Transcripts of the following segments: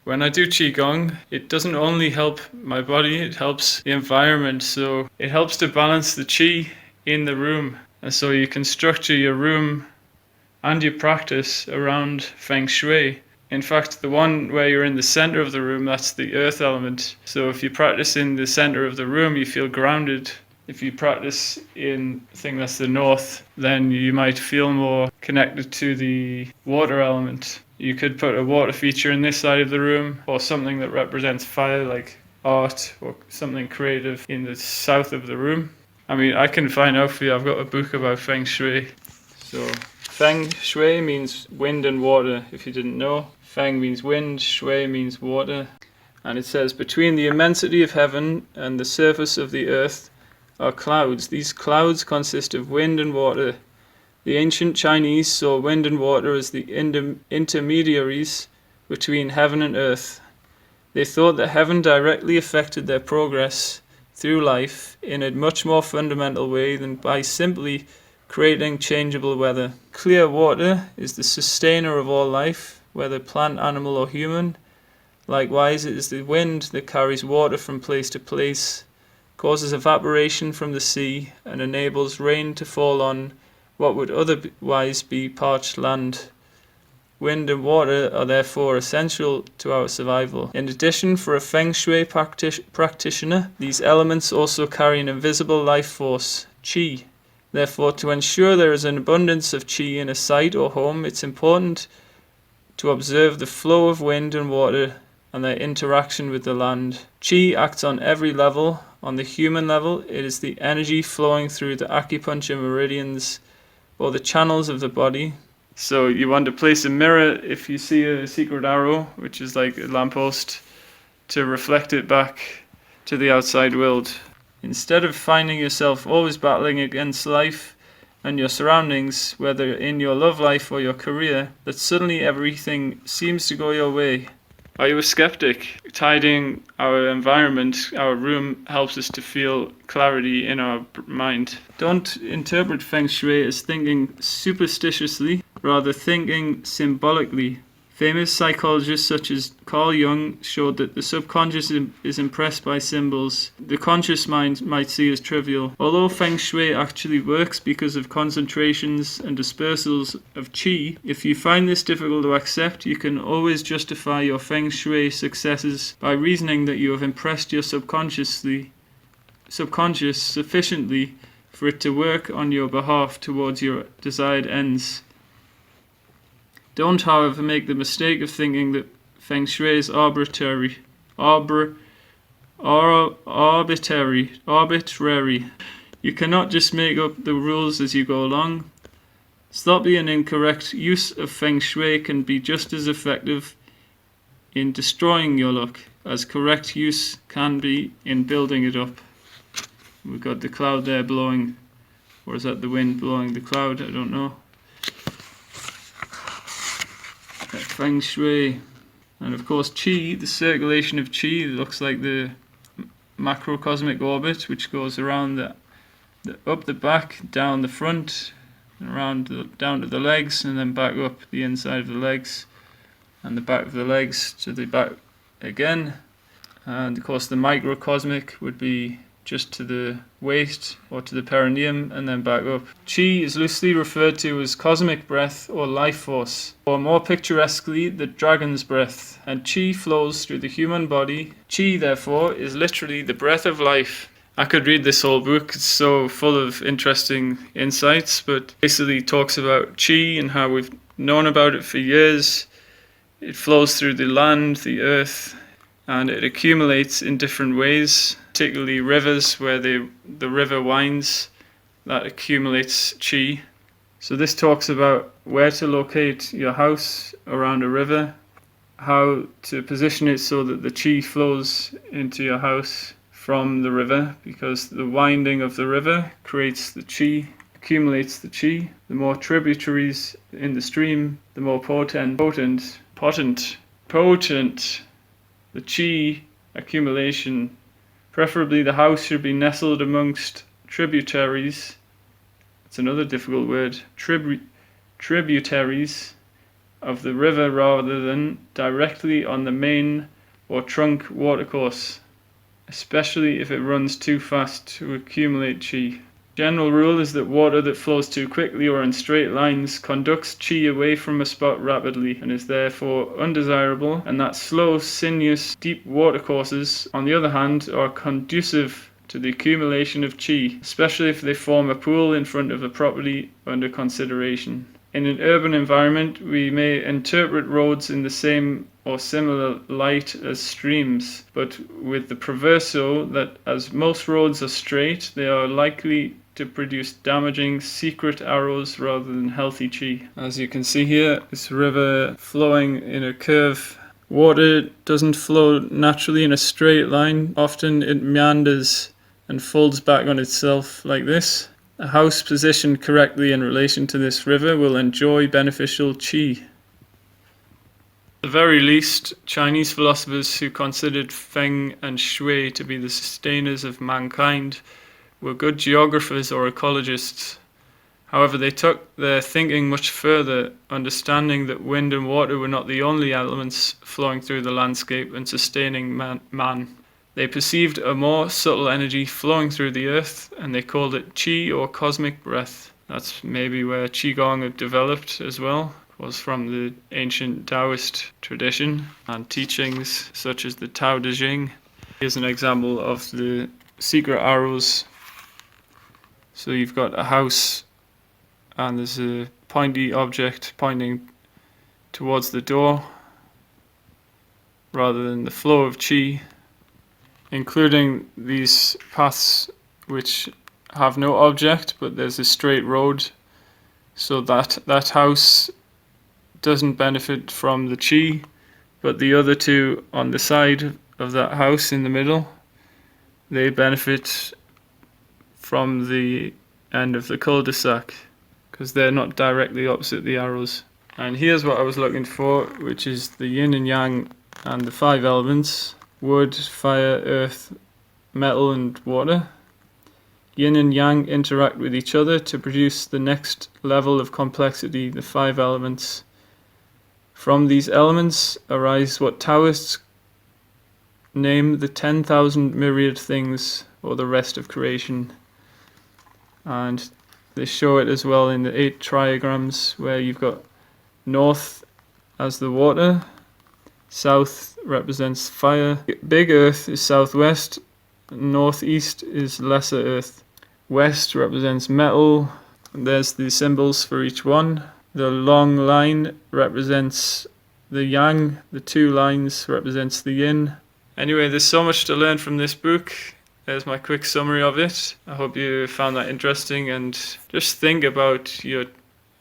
When I do Qigong, it doesn't only help my body, it helps the environment. So it helps to balance the Qi in the room. And so you can structure your room and your practice around Feng Shui. In fact, the one where you're in the center of the room, that's the earth element. So if you practice in the center of the room, you feel grounded. If you practice in the thing that's the north, then you might feel more connected to the water element. You could put a water feature in this side of the room, or something that represents fire, like art or something creative in the south of the room. I mean, I can find out for you. I've got a book about Feng Shui. So Feng Shui means wind and water, if you didn't know. Feng means wind, Shui means water. And it says, between the immensity of heaven and the surface of the earth are clouds. These clouds consist of wind and water. The ancient Chinese saw wind and water as the intermediaries between heaven and earth. They thought that heaven directly affected their progress through life in a much more fundamental way than by simply creating changeable weather. Clear water is the sustainer of all life, whether plant, animal, or human. Likewise, it is the wind that carries water from place to place, causes evaporation from the sea, and enables rain to fall on what would otherwise be parched land. Wind and water are therefore essential to our survival. In addition, for a Feng Shui practitioner, these elements also carry an invisible life force, Qi. Therefore, to ensure there is an abundance of Qi in a site or home, it's important to observe the flow of wind and water and their interaction with the land. Qi acts on every level. On the human level, it is the energy flowing through the acupuncture meridians or the channels of the body. So you want to place a mirror if you see a secret arrow, which is like a lamppost, to reflect it back to the outside world. Instead of finding yourself always battling against life and your surroundings, whether in your love life or your career, that suddenly everything seems to go your way. Are you a skeptic? Tidying our environment, our room, helps us to feel clarity in our mind. Don't interpret Feng Shui as thinking superstitiously, rather thinking symbolically. Famous psychologists such as Carl Jung showed that the subconscious is impressed by symbols the conscious mind might see as trivial. Although Feng Shui actually works because of concentrations and dispersals of Qi, if you find this difficult to accept, you can always justify your Feng Shui successes by reasoning that you have impressed your subconscious sufficiently for it to work on your behalf towards your desired ends. Don't, however, make the mistake of thinking that Feng Shui is arbitrary. You cannot just make up the rules as you go along. Sloppy and incorrect use of Feng Shui can be just as effective in destroying your luck as correct use can be in building it up. We've got the cloud there blowing, or is that the wind blowing the cloud? I don't know. Feng Shui. And of course Qi, the circulation of Qi, looks like the macrocosmic orbit, which goes around up the back, down the front, and around down to the legs, and then back up the inside of the legs, and the back of the legs to the back again. And of course the microcosmic would be just to the waist or to the perineum and then back up. Qi is loosely referred to as cosmic breath or life force, or more picturesquely, the dragon's breath, and Qi flows through the human body. Qi, therefore, is literally the breath of life. I could read this whole book, it's so full of interesting insights, but basically talks about Qi and how we've known about it for years. It flows through the land, the earth, and it accumulates in different ways, particularly rivers where the river winds, that accumulates Qi. So this talks about where to locate your house around a river, how to position it so that the Qi flows into your house from the river, because the winding of the river creates the Qi, accumulates the Qi. The more tributaries in the stream, the more potent the Qi accumulation. Preferably the house should be nestled amongst tributaries. It's another difficult word. Tributaries of the river rather than directly on the main or trunk watercourse, especially if it runs too fast to accumulate qi. General rule is that water that flows too quickly or in straight lines conducts qi away from a spot rapidly and is therefore undesirable, and that slow, sinuous, deep watercourses, on the other hand, are conducive to the accumulation of qi, especially if they form a pool in front of a property under consideration. In an urban environment, we may interpret roads in the same or similar light as streams, but with the proverso that as most roads are straight, they are likely to produce damaging secret arrows rather than healthy qi. As you can see here, this river flowing in a curve. Water doesn't flow naturally in a straight line. Often it meanders and folds back on itself like this. A house positioned correctly in relation to this river will enjoy beneficial qi. At the very least, Chinese philosophers who considered Feng and Shui to be the sustainers of mankind were good geographers or ecologists. However, they took their thinking much further, understanding that wind and water were not the only elements flowing through the landscape and sustaining man. They perceived a more subtle energy flowing through the earth, and they called it qi or cosmic breath. That's maybe where Qigong had developed as well. It was from the ancient Taoist tradition and teachings such as the Tao Te Ching. Here's an example of the secret arrows. So you've got a house and there's a pointy object pointing towards the door rather than the flow of qi, including these paths which have no object but there's a straight road, so that house doesn't benefit from the qi, but the other two on the side of that house in the middle, they benefit from the end of the cul-de-sac because they're not directly opposite the arrows. And here's what I was looking for, which is the yin and yang and the 5 elements: wood, fire, earth, metal and water. Yin and yang interact with each other to produce the next level of complexity, the 5 elements. From these elements arise what Taoists name the 10,000 myriad things, or the rest of creation. And they show it as well in the 8 triagrams, where you've got north as the water, south represents fire, big earth is southwest, northeast is lesser earth, west represents metal, and there's the symbols for each one. The long line represents the yang, the 2 lines represents the yin. Anyway, there's so much to learn from this book. There's my quick summary of it. I hope you found that interesting, and just think about your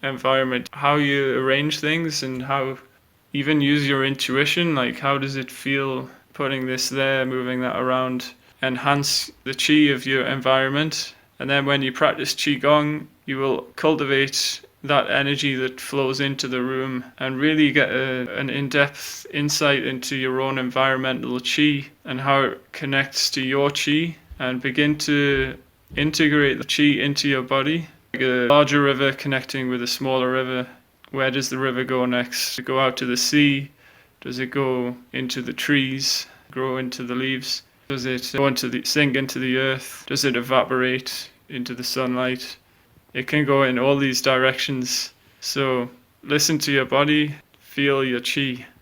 environment, how you arrange things, and how even use your intuition, like how does it feel putting this there, moving that around. Enhance the qi of your environment, and then when you practice Qigong, you will cultivate that energy that flows into the room and really get an in-depth insight into your own environmental qi and how it connects to your qi, and begin to integrate the qi into your body. Like a larger river connecting with a smaller river. Where does the river go next? Does it go out to the sea? Does it go into the trees, grow into the leaves? Does it go sink into the earth? Does it evaporate into the sunlight? It can go in all these directions. So listen to your body, feel your qi.